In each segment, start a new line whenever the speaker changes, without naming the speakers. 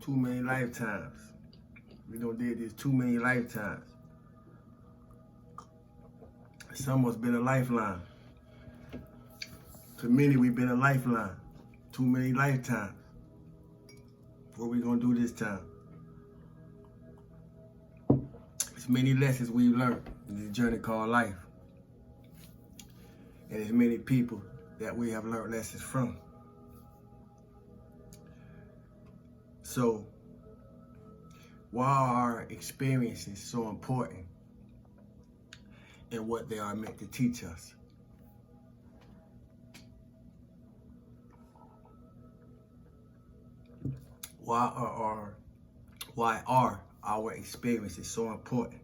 Too many lifetimes. We done did this too many lifetimes. Some of us been a lifeline. To many, we've been a lifeline. Too many lifetimes. What we gonna do this time? There's many lessons we've learned in this journey called life. And there's many people that we have learned lessons from. So, why are experiences so important and what they are meant to teach us? Why are our experiences so important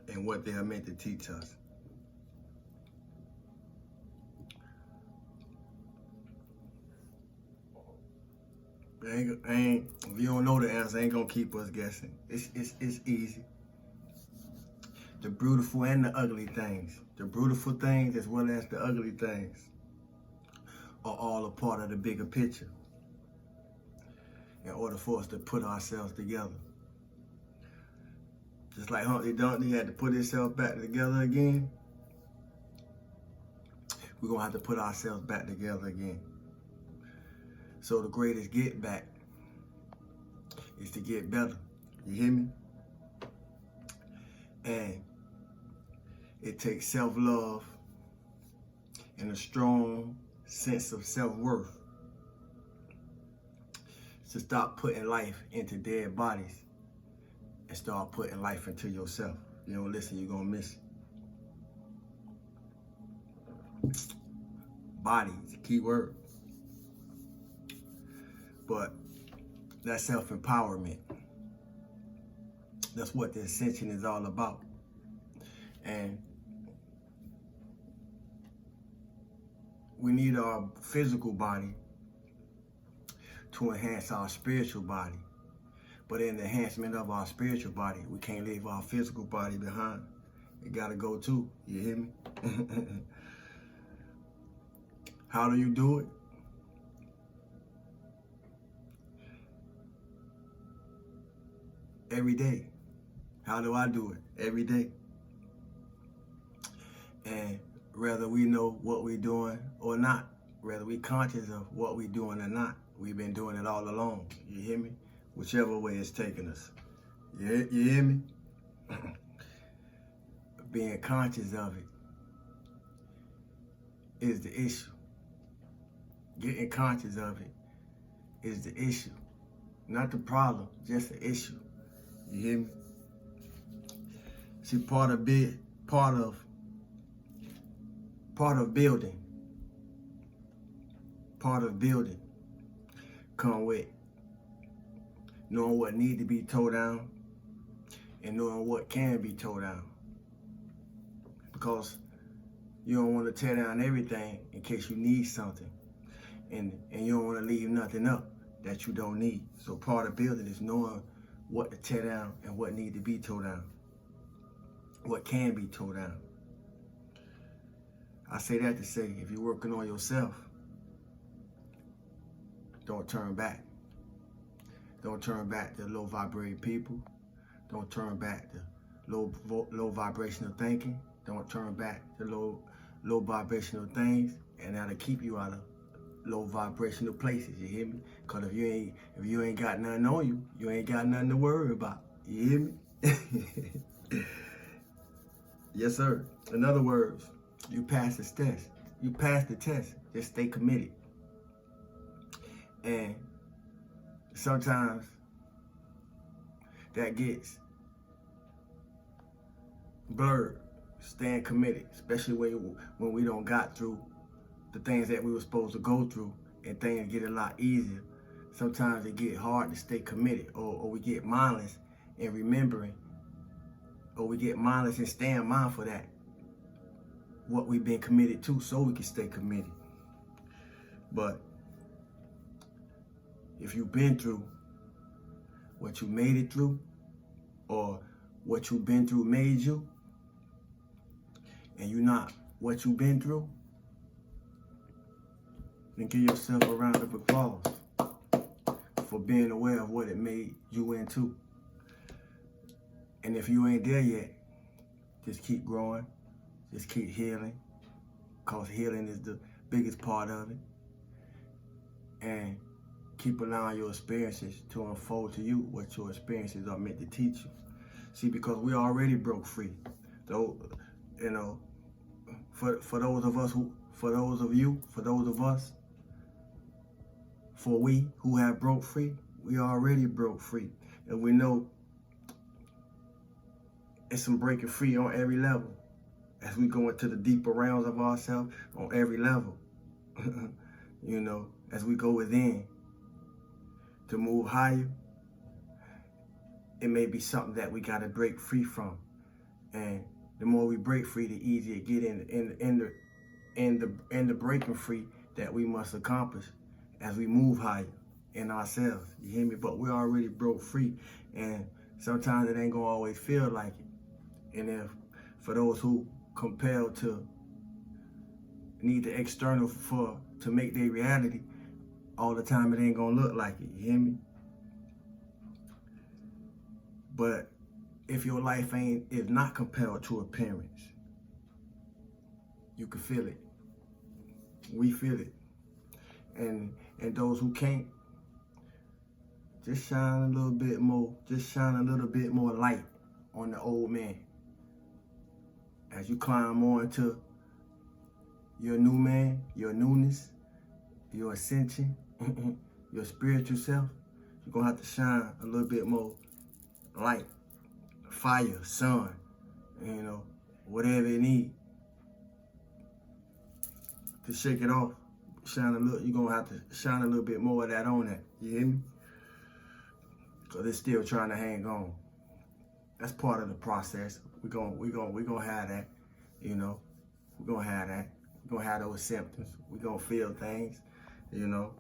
and what they are meant to teach us? If you don't know the answer, ain't gonna keep us guessing. It's easy. The beautiful and the ugly things, the beautiful things as well as the ugly things, are all a part of the bigger picture. In order for us to put ourselves together, just like Humpty Dumpty had to put himself back together again, we're gonna have to put ourselves back together again. So the greatest get back is to get better. You hear me? And it takes self-love and a strong sense of self-worth to stop putting life into dead bodies and start putting life into yourself. You don't listen, you're gonna miss it. Bodies, key word. But that's self-empowerment. That's what the ascension is all about. And we need our physical body to enhance our spiritual body. But in the enhancement of our spiritual body, we can't leave our physical body behind. It gotta go too, you hear me? How do you do it? Every day. How do I do it? Every day. And whether we know what we're doing or not, whether we're conscious of what we're doing or not, we've been doing it all along. You hear me? Whichever way it's taking us. You hear me? Being conscious of it is the issue. Getting conscious of it is the issue. Not the problem, just the issue. You hear me? See, part of building come with knowing what need to be tore down and knowing what can be tore down. Because you don't want to tear down everything in case you need something. And you don't want to leave nothing up that you don't need. So part of building is knowing what to tear down and what need to be tore down. What can be tore down. I say that to say, if you're working on yourself, don't turn back. Don't turn back to low vibrating people. Don't turn back to low vibrational thinking. Don't turn back to low vibrational things, and that'll keep you out of low vibrational places. You hear me? Cause if you ain't got nothing on you, you ain't got nothing to worry about. You hear me? Yes, sir. In other words, you pass the test. You pass the test. Just stay committed. And sometimes that gets blurred. Staying committed, especially when we don't got through the things that we were supposed to go through, and things get a lot easier. Sometimes it get hard to stay committed, or we get mindless in remembering, or we get mindless in staying mindful that what we've been committed to, so we can stay committed. But if you've been through what you made it through, or what you've been through made you, and you're not what you've been through, then give yourself a round of applause for being aware of what it made you into. And if you ain't there yet, just keep growing, just keep healing, because healing is the biggest part of it. And keep allowing your experiences to unfold to you what your experiences are meant to teach you. See, because we already broke free. Though, you know, for those of us who, for those of you, for those of us, for we who have broke free, we already broke free. And we know it's some breaking free on every level. As we go into the deeper realms of ourselves on every level. You know, as we go within to move higher, it may be something that we got to break free from. And the more we break free, the easier it get in the breaking free that we must accomplish as we move higher in ourselves. You hear me? But we already broke free, and sometimes it ain't gonna always feel like it. And if for those who compelled to need the external to make their reality, all the time it ain't gonna look like it. You hear me? But if your life is not compelled to appearance, you can feel it. We feel it. And those who can't, just shine a little bit more, light on the old man. As you climb more into your new man, your newness, your ascension, your spiritual self, you're gonna have to shine a little bit more light, fire, sun, you know, whatever it needs to shake it off. Shine a little, you're gonna have to shine a little bit more of that on that. You hear me? Cause it's still trying to hang on. That's part of the process. We're gonna have that, you know. We're gonna have that. We're gonna have those symptoms. We're gonna feel things, you know.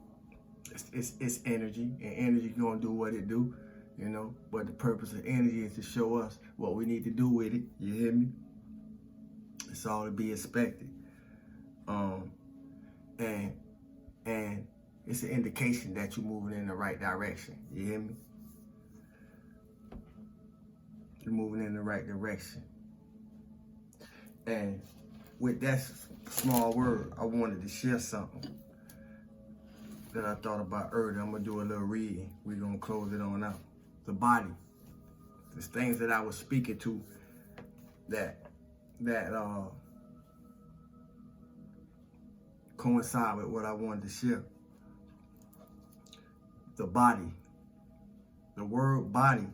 It's energy, and energy gonna do what it do, you know. But the purpose of energy is to show us what we need to do with it. You hear me? It's all to be expected. And it's an indication that you're moving in the right direction. You hear me? You're moving in the right direction. And with that small word, I wanted to share something that I thought about earlier. I'm gonna do a little reading. We're gonna close it on out. The body. There's things that I was speaking to that coincide with what I wanted to share. The body. The word body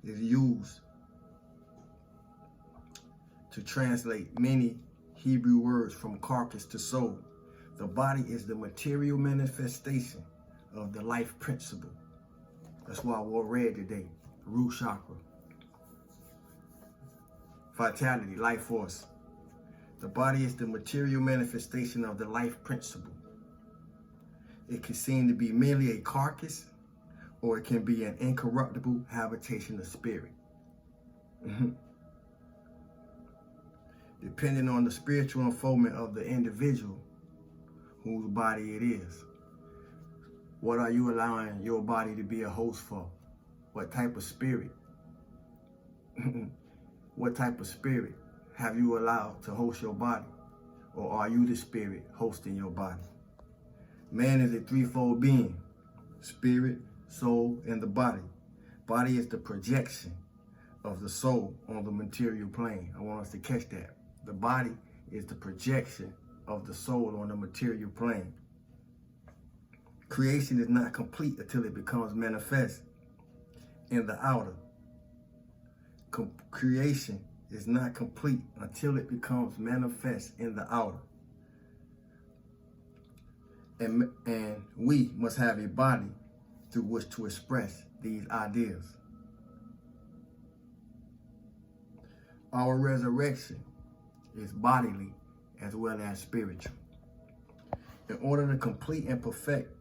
is used to translate many Hebrew words from carcass to soul. The body is the material manifestation of the life principle. That's why I wore red today. Root chakra. Vitality, life force. The body is the material manifestation of the life principle. It can seem to be merely a carcass, or it can be an incorruptible habitation of spirit. Depending on the spiritual unfoldment of the individual whose body it is. What are you allowing your body to be a host for? What type of spirit? What type of spirit have you allowed to host your body? Or are you the spirit hosting your body? Man is a threefold being: spirit, soul, and the body. Body is the projection of the soul on the material plane. I want us to catch that. The body is the projection of the soul on the material plane. Creation is not complete until it becomes manifest in the outer. Creation is not complete until it becomes manifest in the outer. And we must have a body through which to express these ideas. Our resurrection is bodily as well as spiritual. In order to complete and perfect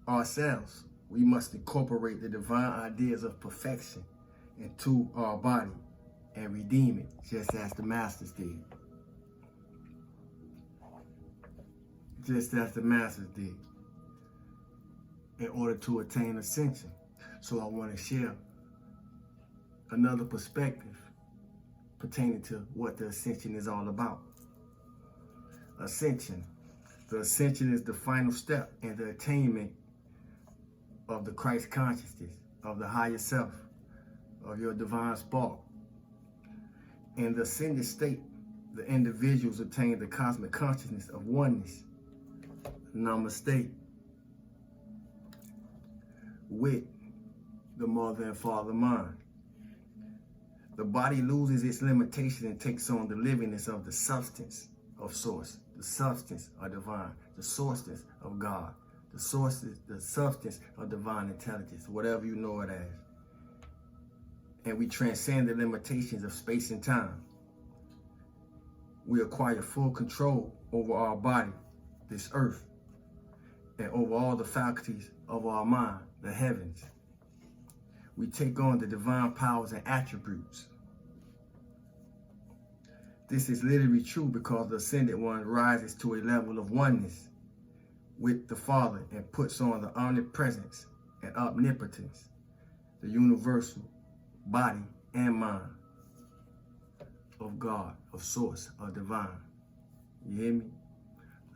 ourselves, we must incorporate the divine ideas of perfection into our body and redeem it, just as the masters did. Just as the masters did, in order to attain ascension. So I want to share another perspective pertaining to what the ascension is all about. Ascension. The ascension is the final step in the attainment of the Christ consciousness, of the higher self, of your divine spark. In the ascended state, the individuals attain the cosmic consciousness of oneness, namaste, with the mother and father mind. The body loses its limitation and takes on the livingness of the substance of source, the substance of divine, the sources of God, the substance of divine intelligence, whatever you know it as. And we transcend the limitations of space and time. We acquire full control over our body, this earth, and over all the faculties of our mind, the heavens. We take on the divine powers and attributes. This is literally true because the Ascended One rises to a level of oneness with the Father and puts on the omnipresence and omnipotence, the universal body and mind of God, of source, of divine. You hear me?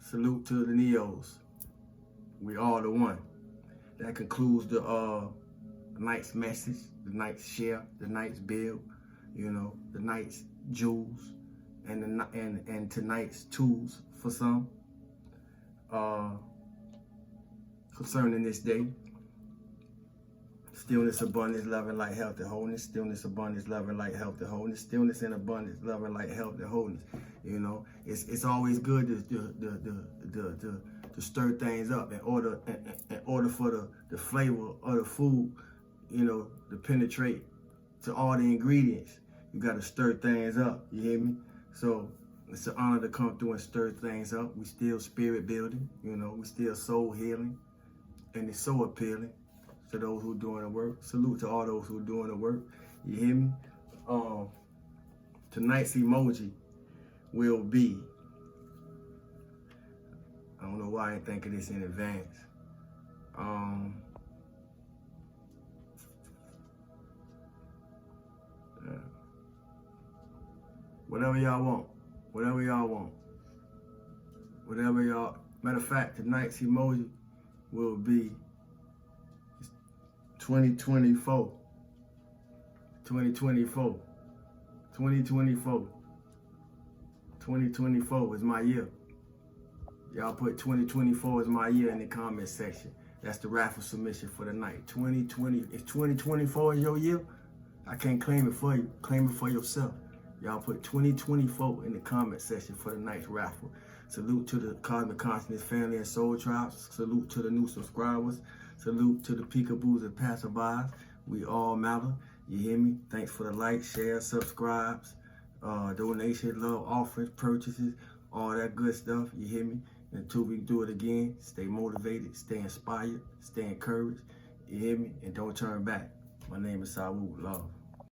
Salute to the Neos. We all the one. That concludes the night's message, the night's share, the night's bill, you know, the night's jewels, and tonight's tools for some concerning this day. Stillness, abundance, love, and light, health, and wholeness. Stillness, abundance, love, and light, health, and wholeness. Stillness and abundance, love, and light, health, and wholeness. You know, it's always good to stir things up in order for the flavor of the food, you know, to penetrate to all the ingredients. You got to stir things up. You hear me? So it's an honor to come through and stir things up. We still spirit building. You know, we still soul healing, and it's so appealing to those who are doing the work. Salute to all those who are doing the work. You hear me? Tonight's emoji will be, I don't know why I didn't think of this in advance. Whatever y'all want. Whatever y'all want. Whatever y'all, matter of fact, tonight's emoji will be 2024. 2024. 2024. 2024 is my year. Y'all put 2024 is my year in the comment section. That's the raffle submission for the night. 2020. If 2024 is your year, I can't claim it for you. Claim it for yourself. Y'all put 2024 in the comment section for the night's raffle. Salute to the Cosmic Consciousness family and soul tribes. Salute to the new subscribers. Salute to the peekaboos and passerbys. We all matter. You hear me? Thanks for the like, share, subscribes, donation, love, offerings, purchases, all that good stuff. You hear me? Until we do it again, stay motivated, stay inspired, stay encouraged. You hear me? And don't turn back. My name is Sawu. Love.